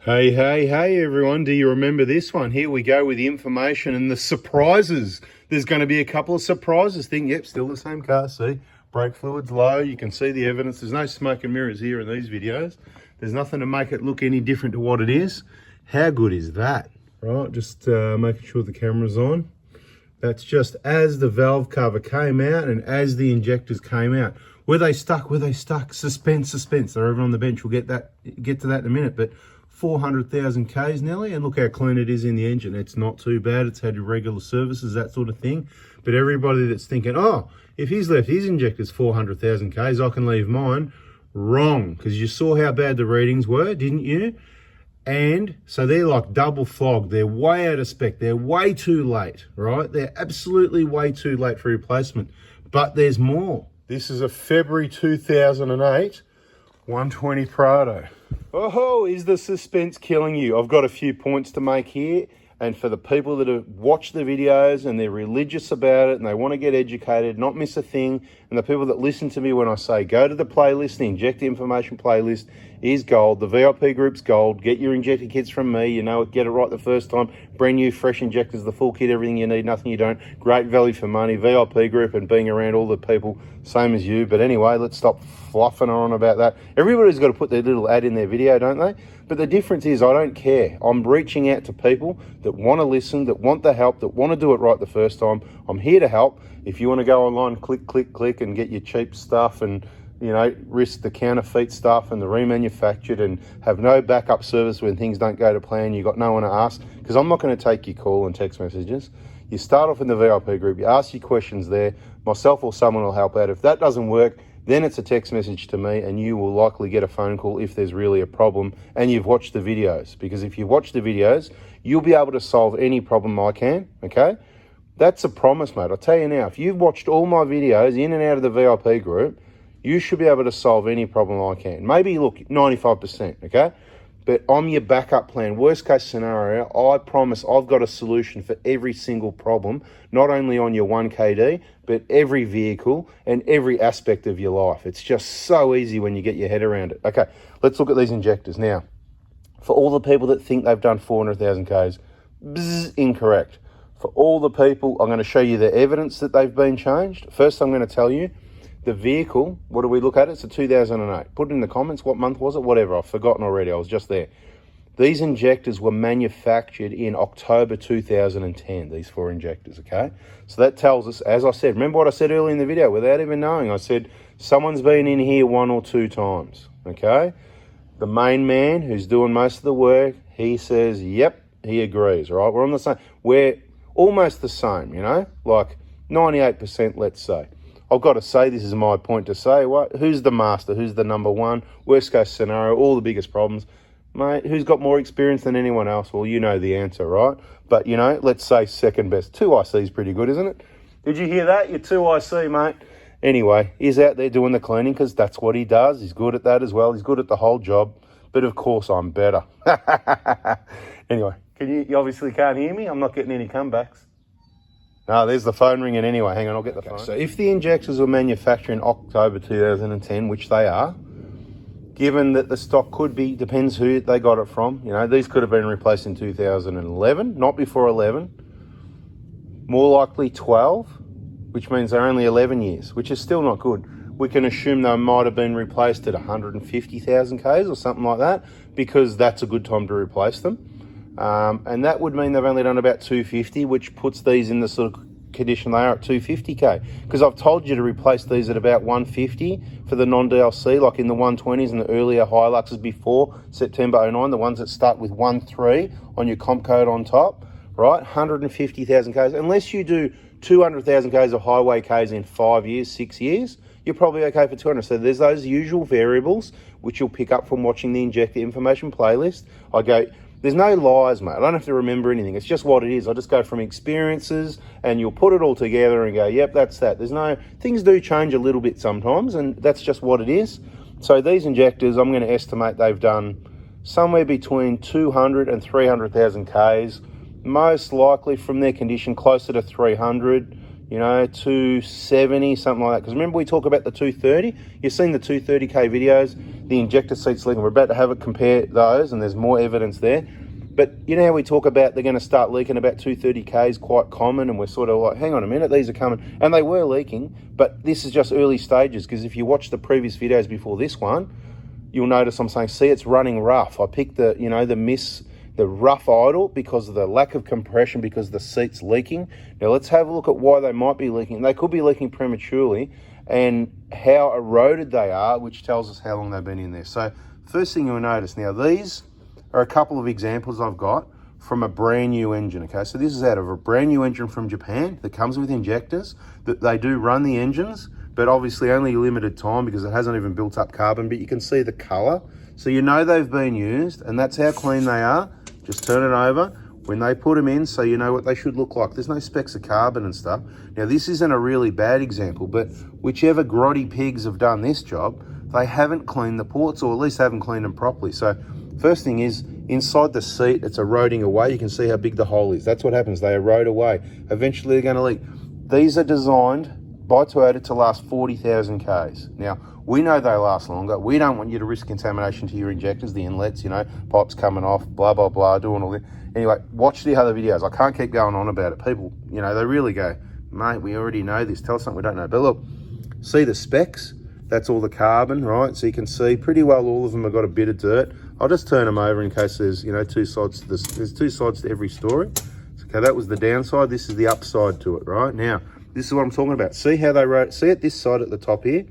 Hey, everyone. Do you remember this one? Here we go with the information and the surprises. There's going to be a couple of surprises. Yep, still the same car. See, brake fluid's low. You can see the evidence. There's no smoke and mirrors here in these videos. There's nothing to make it look any different to what it is. How good is that? Right, just making sure the camera's on. That's just as the valve cover came out and as the injectors came out. Were they stuck? Suspense. They're over on the bench. We'll get to that in a minute. But 400,000 Ks nearly, and look how clean it is in the engine. It's not too bad. It's had irregular services, that sort of thing. But everybody that's thinking, oh, if he's left his injectors 400,000 Ks, I can leave mine. Wrong, because you saw how bad the readings were, didn't you? And so they're like double flogged. They're way out of spec. They're way too late, right? They're absolutely way too late for replacement. But there's more. This is a February 2008 120 Prado. Oh, is the suspense killing you? I've got a few points to make here. And for the people that have watched the videos and they're religious about it and they want to get educated, not miss a thing, and the people that listen to me when I say go to the playlist, the Injector Information playlist is gold. The VIP group's gold. Get your injector kits from me. You know it. Get it right the first time. Brand new, fresh injectors, the full kit, everything you need, nothing you don't. Great value for money. VIP group and being around all the people, same as you. But anyway, let's stop fluffing on about that. Everybody's got to put their little ad in their video, don't they? But the difference is I don't care. I'm reaching out to people that want to listen, that want the help, that want to do it right the first time. I'm here to help. If you want to go online, click and get your cheap stuff and, you know, risk the counterfeit stuff and the remanufactured and have no backup service when things don't go to plan, you got no one to ask, because I'm not going to take your call and text messages. You start off in the VIP group, you ask your questions there, myself or someone will help out. If that doesn't work, then it's a text message to me and you will likely get a phone call if there's really a problem and you've watched the videos. Because if you've watched the videos, you'll be able to solve any problem I can, okay? That's a promise, mate. I'll tell you now, if you've watched all my videos in and out of the VIP group, you should be able to solve any problem I can. Maybe, look, 95%, okay? But I'm your backup plan. Worst case scenario, I promise I've got a solution for every single problem, not only on your 1KD, but every vehicle and every aspect of your life. It's just so easy when you get your head around it. Okay, let's look at these injectors. Now, for all the people that think they've done 400,000 Ks, incorrect. For all the people, I'm going to show you the evidence that they've been changed. First, I'm going to tell you, the vehicle, what do we look at? It's a 2008. Put it in the comments, what month was it? Whatever, I've forgotten already, I was just there. These injectors were manufactured in October 2010, these 4 injectors, okay? So that tells us, as I said, remember what I said earlier in the video, without even knowing, I said, someone's been in here 1 or 2 times, okay? The main man who's doing most of the work, he says, yep, he agrees, right? We're on the same, we're almost the same, you know? Like 98%, let's say. I've got to say, this is my point to say, who's the master? Who's the number one? Worst case scenario, all the biggest problems. Mate, who's got more experience than anyone else? Well, you know the answer, right? But, you know, let's say second best. 2IC is pretty good, isn't it? Did you hear that? Your 2IC, mate. Anyway, he's out there doing the cleaning because that's what he does. He's good at that as well. He's good at the whole job. But, of course, I'm better. Anyway, you obviously can't hear me. I'm not getting any comebacks. No, there's the phone ringing anyway. Hang on, I'll get the phone. So if the injectors were manufactured in October 2010, which they are, given that the stock could be, depends who they got it from. You know, these could have been replaced in 2011, not before 11. More likely 12, which means they're only 11 years, which is still not good. We can assume they might have been replaced at 150,000 Ks or something like that, because that's a good time to replace them. And that would mean they've only done about 250, which puts these in the sort of condition they are at 250K. Because I've told you to replace these at about 150 for the non-DLC, like in the 120s and the earlier Hiluxes before September 09, the ones that start with 13 on your comp code on top, right? 150,000 Ks. Unless you do 200,000 Ks of highway Ks in 5 years, 6 years, you're probably okay for 200. So there's those usual variables, which you'll pick up from watching the Injector Information playlist. I go, there's no lies, mate. I don't have to remember anything. It's just what it is. I just go from experiences and you'll put it all together and go, yep, that's that. There's no, things do change a little bit sometimes and that's just what it is. So these injectors, I'm going to estimate they've done somewhere between 200 and 300,000 Ks. Most likely from their condition, closer to 300. you know, 270, something like that. Because remember we talk about the 230? You've seen the 230K videos, the injector seats leaking. We're about to have it compare those, and there's more evidence there. But you know how we talk about they're going to start leaking about 230K is quite common, and we're sort of like, hang on a minute, these are coming. And they were leaking, but this is just early stages, because if you watch the previous videos before this one, you'll notice I'm saying, see, it's running rough. I picked the, you know, the rough idle because of the lack of compression, because the seat's leaking. Now let's have a look at why they might be leaking. They could be leaking prematurely, and how eroded they are, which tells us how long they've been in there. So first thing you'll notice, now these are a couple of examples I've got from a brand new engine, okay? So this is out of a brand new engine from Japan that comes with injectors, that they do run the engines, but obviously only limited time because it hasn't even built up carbon, but you can see the color. So you know they've been used, and that's how clean they are. Just turn it over when they put them in, so you know what they should look like. There's no specks of carbon and stuff. Now this isn't a really bad example, but whichever grotty pigs have done this job, they haven't cleaned the ports, or at least haven't cleaned them properly. So first thing is, inside the seat, it's eroding away. You can see how big the hole is. That's what happens, they erode away. Eventually they're gonna leak. These are designed by Toyota to last 40,000 Ks. Now, we know they last longer. We don't want you to risk contamination to your injectors, the inlets, you know, pipes coming off, blah, blah, blah, doing all that. Anyway, watch the other videos. I can't keep going on about it. People, you know, they really go, mate, we already know this. Tell us something we don't know. But look, see the specs? That's all the carbon, right? So you can see pretty well all of them have got a bit of dirt. I'll just turn them over in case there's, you know, two sides to this. There's two sides to every story. Okay, that was the downside. This is the upside to it, right? Now, this is what I'm talking about. See how they wrote, see at this side at the top here?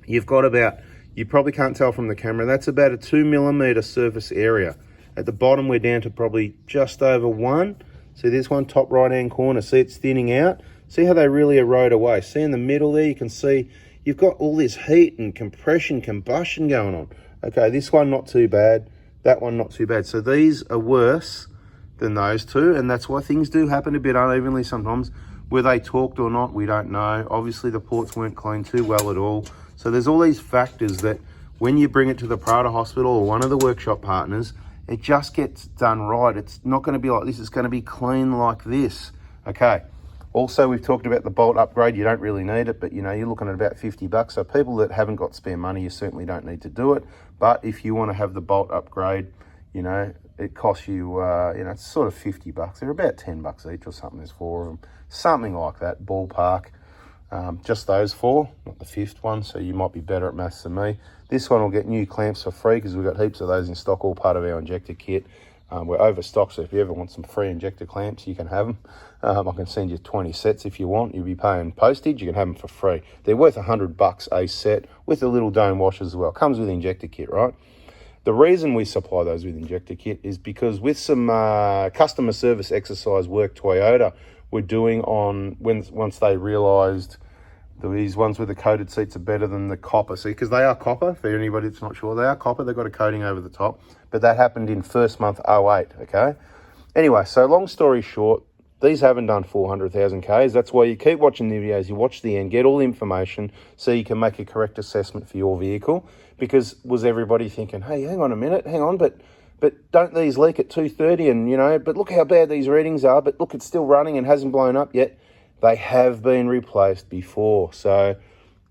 You've got about, you probably can't tell from the camera, that's about a 2 millimeter surface area. At the bottom, we're down to probably just over 1. See this one, top right-hand corner, see it's thinning out? See how they really erode away? See in the middle there, you can see you've got all this heat and compression, combustion going on. Okay, this one not too bad, that one not too bad. So these are worse than those two, and that's why things do happen a bit unevenly sometimes. Were they torqued or not, we don't know. Obviously the ports weren't cleaned too well at all. So there's all these factors that when you bring it to the Prada Hospital or one of the workshop partners, it just gets done right. It's not going to be like this, it's going to be clean like this. Okay, also we've talked about the bolt upgrade. You don't really need it, but you know, you're looking at about 50 bucks. So people that haven't got spare money, you certainly don't need to do it. But if you want to have the bolt upgrade, you know, it costs you, you know, it's sort of 50 bucks. They're about 10 bucks each or something. There's 4 of them, something like that, ballpark. Just those 4, not the 5th one, so you might be better at maths than me. This one will get new clamps for free because we've got heaps of those in stock, all part of our injector kit. We're overstocked, so if you ever want some free injector clamps, you can have them. I can send you 20 sets if you want. You'll be paying postage, you can have them for free. They're worth 100 bucks a set with a little dome wash as well. Comes with the injector kit, right? The reason we supply those with injector kit is because with some customer service exercise work Toyota were doing on once they realised these ones with the coated seats are better than the copper. See, because they are copper, for anybody that's not sure, they are copper. They've got a coating over the top, but that happened in first month 08, okay? Anyway, so long story short, these haven't done 400,000 Ks. That's why you keep watching the videos, you watch the end, get all the information so you can make a correct assessment for your vehicle. Because was everybody thinking, hey, hang on a minute, hang on, but don't these leak at 230 and, you know, but look how bad these readings are, but look, it's still running and hasn't blown up yet. They have been replaced before. So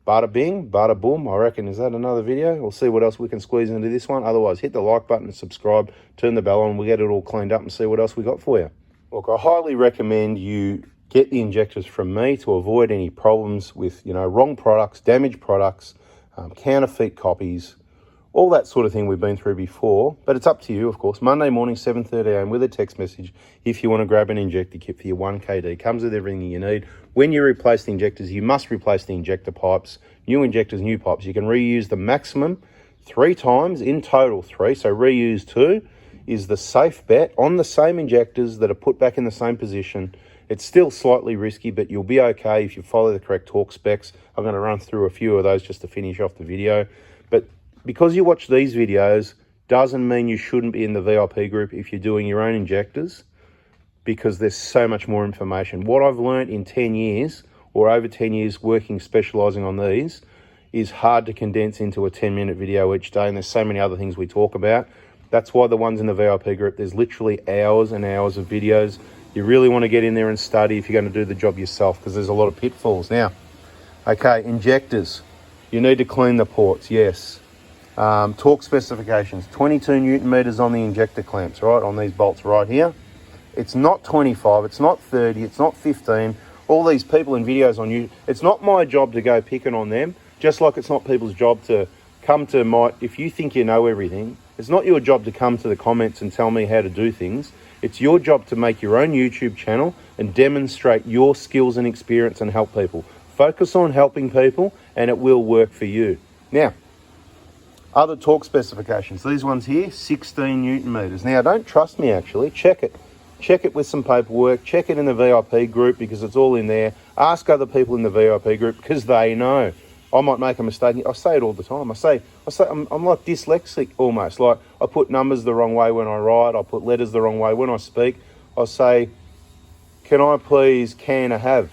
bada bing, bada boom, I reckon. Is that another video? We'll see what else we can squeeze into this one. Otherwise, hit the like button and subscribe, turn the bell on, we'll get it all cleaned up and see what else we got for you. Look, I highly recommend you get the injectors from me to avoid any problems with, you know, wrong products, damaged products, counterfeit copies, all that sort of thing we've been through before. But it's up to you, of course. Monday morning, 7:30 a.m. with a text message if you want to grab an injector kit for your 1KD. Comes with everything you need. When you replace the injectors, you must replace the injector pipes. New injectors, new pipes. You can reuse the maximum 3 times, in total 3. So reuse 2 is the safe bet on the same injectors that are put back in the same position. It's still slightly risky, but you'll be okay if you follow the correct torque specs. I'm going to run through a few of those just to finish off the video. But because you watch these videos doesn't mean you shouldn't be in the VIP group if you're doing your own injectors, because there's so much more information. What I've learned in 10 years or over 10 years working, specializing on these, is hard to condense into a 10-minute video each day, and there's so many other things we talk about. That's why the ones in the VIP group, there's literally hours and hours of videos You really want to get in there and study if you're going to do the job yourself, because there's a lot of pitfalls. Now, okay, injectors. You need to clean the ports, yes. Torque specifications, 22 Newton meters on the injector clamps, right, on these bolts right here. It's not 25, it's not 30, it's not 15. All these people in videos on YouTube, it's not my job to go picking on them, just like it's not people's job to come to my, if you think you know everything, it's not your job to come to the comments and tell me how to do things. It's your job to make your own YouTube channel and demonstrate your skills and experience and help people. Focus on helping people and it will work for you. Now, other torque specifications. These ones here, 16 Newton meters. Now, don't trust me actually, check it. Check it with some paperwork, check it in the VIP group because it's all in there. Ask other people in the VIP group because they know. I might make a mistake. I say it all the time. I say I'm like dyslexic almost. Like I put numbers the wrong way when I write. I put letters the wrong way when I speak. I say, can I please can a have?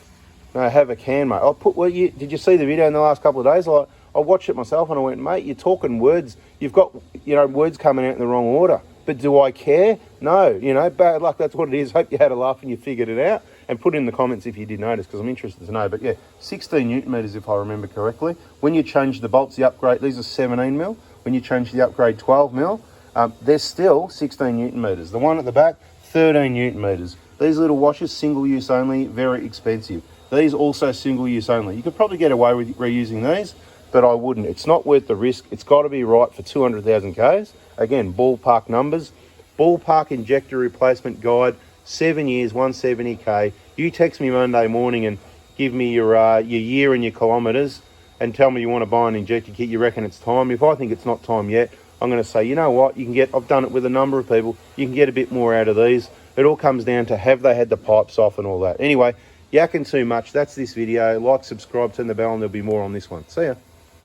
No, have a can, mate. I put, did you see the video in the last couple of days? I watched it myself and I went, mate, you're talking words. You've got, words coming out in the wrong order. But do I care? No, bad luck. That's what it is. Hope you had a laugh and you figured it out. And put in the comments if you did notice, because I'm interested to know. But yeah, 16 Newton meters if I remember correctly. When you change the bolts, the upgrade, these are 17 mil. When you change the upgrade 12 mil, they're still 16 Newton meters. The one at the back, 13 Newton meters. These little washers, single use only, very expensive. These also single use only. You could probably get away with reusing these, but I wouldn't. It's not worth the risk. It's got to be right for 200,000 Ks. Again, ballpark numbers. Ballpark injector replacement guide, 7 years, 170K. You text me Monday morning and give me your year and your kilometres and tell me you want to buy an injector kit, you reckon it's time. If I think it's not time yet, I'm going to say, you know what, you can get, I've done it with a number of people, you can get a bit more out of these. It all comes down to have they had the pipes off and all that. Anyway, yakking too much. That's this video. Like, subscribe, turn the bell, and there'll be more on this one. See ya.